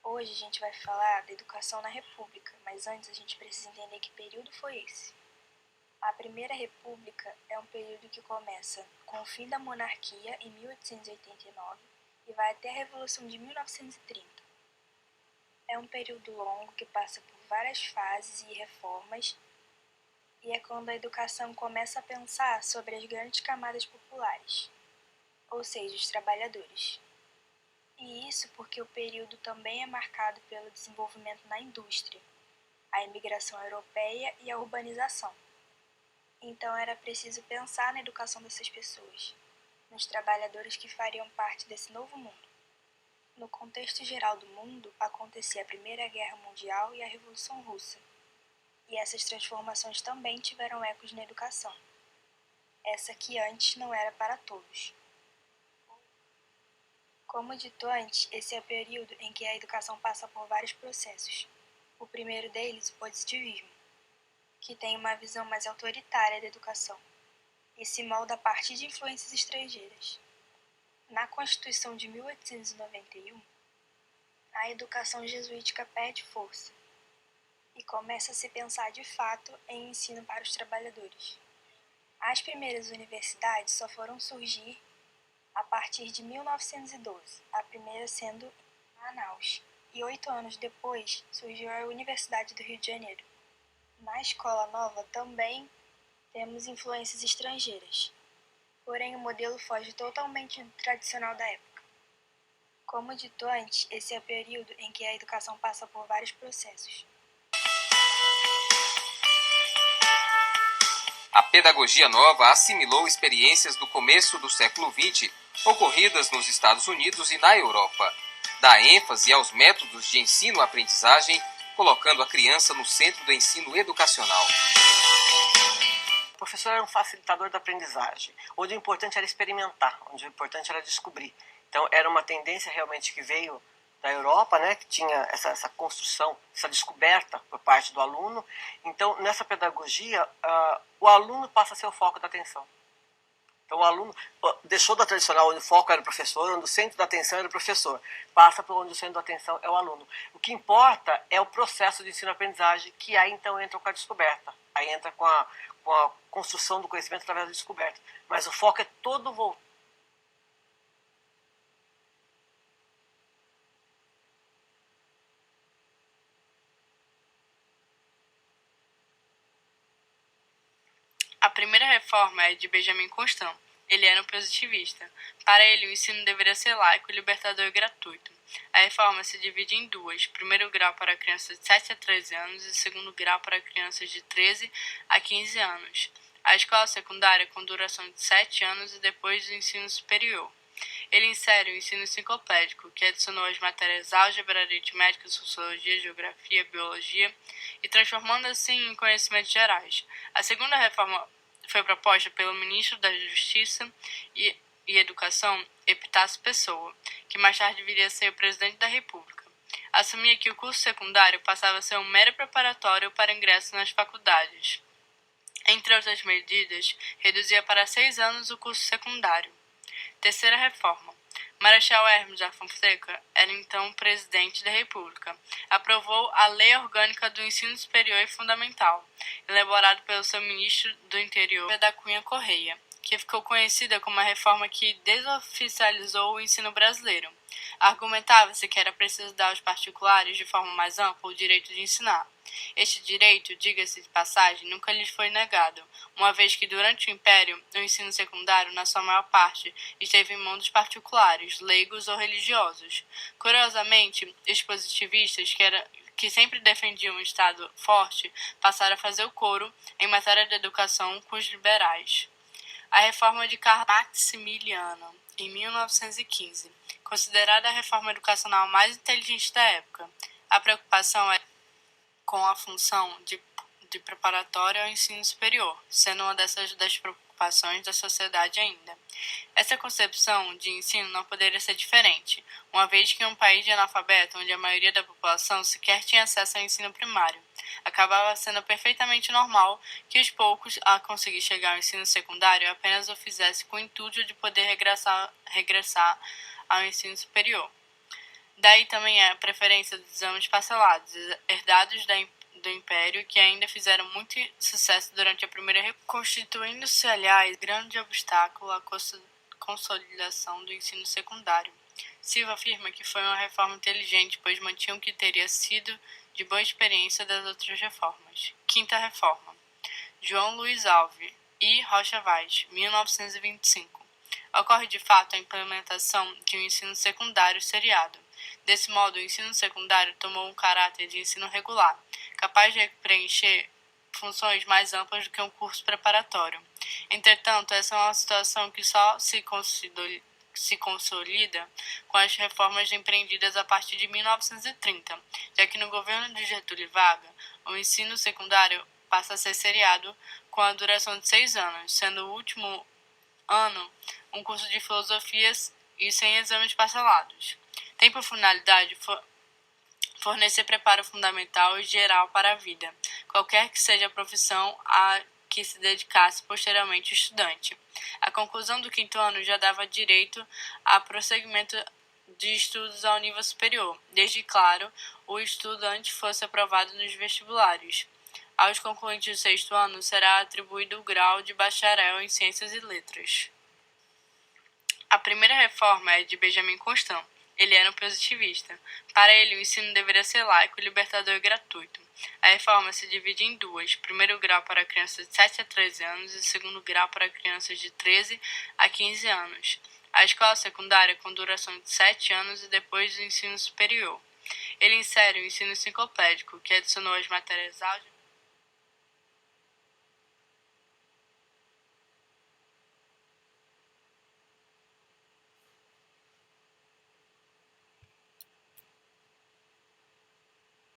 Hoje a gente vai falar da educação na República, mas antes a gente precisa entender que período foi esse. A Primeira República é um período que começa com o fim da monarquia em 1889 e vai até a Revolução de 1930. É um período longo que passa por várias fases e reformas e é quando a educação começa a pensar sobre as grandes camadas populares, ou seja, os trabalhadores. E isso porque o período também é marcado pelo desenvolvimento na indústria, a imigração europeia e a urbanização. Então era preciso pensar na educação dessas pessoas, nos trabalhadores que fariam parte desse novo mundo. No contexto geral do mundo, acontecia a Primeira Guerra Mundial e a Revolução Russa. E essas transformações também tiveram ecos na educação. Essa que antes não era para todos. Como dito antes, esse é o período em que a educação passa por vários processos. O primeiro deles, o positivismo, que tem uma visão mais autoritária da educação e se molda a partir de influências estrangeiras. Na Constituição de 1891, a educação jesuítica perde força e começa a se pensar de fato em ensino para os trabalhadores. As primeiras universidades só foram surgir a partir de 1912, a primeira sendo em Manaus, e 8 anos depois surgiu a Universidade do Rio de Janeiro. Na escola nova também temos influências estrangeiras, porém o modelo foge totalmente do tradicional da época. Como dito antes, esse é o período em que a educação passa por vários processos. A pedagogia nova assimilou experiências do começo do século XX ocorridas nos Estados Unidos e na Europa. Dá ênfase aos métodos de ensino-aprendizagem, colocando a criança no centro do ensino educacional. O professor era um facilitador da aprendizagem, onde o importante era experimentar, onde o importante era descobrir. Então era uma tendência realmente que veio da Europa, né, que tinha essa construção, essa descoberta por parte do aluno. Então nessa pedagogia, o aluno passa a ser o foco da atenção. Então o aluno deixou da tradicional onde o foco era o professor, onde o centro da atenção era o professor, passa para onde o centro da atenção é o aluno. O que importa é o processo de ensino-aprendizagem, que aí então entra com a descoberta, aí entra com a construção do conhecimento através da descoberta. Mas o foco é todo voltado. A primeira reforma é de Benjamin Constant. Ele era um positivista. Para ele, o ensino deveria ser laico, libertador e gratuito. A reforma se divide em duas: primeiro grau para crianças de 7 a 13 anos e segundo grau para crianças de 13 a 15 anos. A escola secundária com duração de 7 anos e depois do ensino superior. Ele insere o ensino enciclopédico, que adicionou as matérias álgebra, aritmética, sociologia, geografia, biologia, e transformando assim em conhecimentos gerais. A segunda reforma foi proposta pelo ministro da Justiça e Educação, Epitácio Pessoa, que mais tarde viria a ser o presidente da República. Assumia que o curso secundário passava a ser um mero preparatório para ingresso nas faculdades. Entre outras medidas, reduzia para 6 anos o curso secundário. Terceira reforma. Marechal Hermes da Fonseca era então presidente da República. Aprovou a Lei Orgânica do Ensino Superior e Fundamental, elaborada pelo seu ministro do Interior, da Cunha Correia, que ficou conhecida como a reforma que desoficializou o ensino brasileiro. Argumentava-se que era preciso dar aos particulares, de forma mais ampla, o direito de ensinar. Este direito, diga-se de passagem, nunca lhes foi negado, uma vez que durante o Império, o ensino secundário, na sua maior parte, esteve em mãos dos particulares, leigos ou religiosos. Curiosamente, os positivistas, que sempre defendiam um Estado forte, passaram a fazer o coro em matéria de educação com os liberais. A reforma de Carlo Maximiliano, em 1915, considerada a reforma educacional mais inteligente da época. A preocupação é com a função de preparatório ao ensino superior, sendo uma das preocupações da sociedade ainda. Essa concepção de ensino não poderia ser diferente, uma vez que em um país de analfabeto, onde a maioria da população sequer tinha acesso ao ensino primário, acabava sendo perfeitamente normal que os poucos a conseguir chegar ao ensino secundário apenas o fizessem com o intuito de poder regressar ao ensino superior. Daí também a preferência dos exames parcelados, herdados do Império, que ainda fizeram muito sucesso durante a Primeira República, constituindo-se, aliás, grande obstáculo à consolidação do ensino secundário. Silva afirma que foi uma reforma inteligente, pois mantinha o que teria sido de boa experiência das outras reformas. Quinta Reforma. João Luiz Alves e Rocha Vaz, 1925. Ocorre de fato a implementação de um ensino secundário seriado. Desse modo, o ensino secundário tomou um caráter de ensino regular, capaz de preencher funções mais amplas do que um curso preparatório. Entretanto, essa é uma situação que só se consolida com as reformas empreendidas a partir de 1930, já que no governo de Getúlio Vargas, o ensino secundário passa a ser seriado com a duração de 6 anos, sendo o último ano um curso de filosofias e sem exames parcelados. Tem por finalidade fornecer preparo fundamental e geral para a vida, qualquer que seja a profissão a que se dedicasse posteriormente o estudante. A conclusão do quinto ano já dava direito a prosseguimento de estudos ao nível superior, desde, claro, o estudante fosse aprovado nos vestibulares. Aos concluintes do sexto ano será atribuído o grau de bacharel em Ciências e Letras. A primeira reforma é de Benjamin Constant. Ele era um positivista. Para ele, o ensino deveria ser laico, libertador e gratuito. A reforma se divide em duas: primeiro grau para crianças de 7 a 13 anos e segundo grau para crianças de 13 a 15 anos. A escola secundária com duração de 7 anos e depois do ensino superior. Ele insere o ensino enciclopédico, que adicionou as matérias álgebra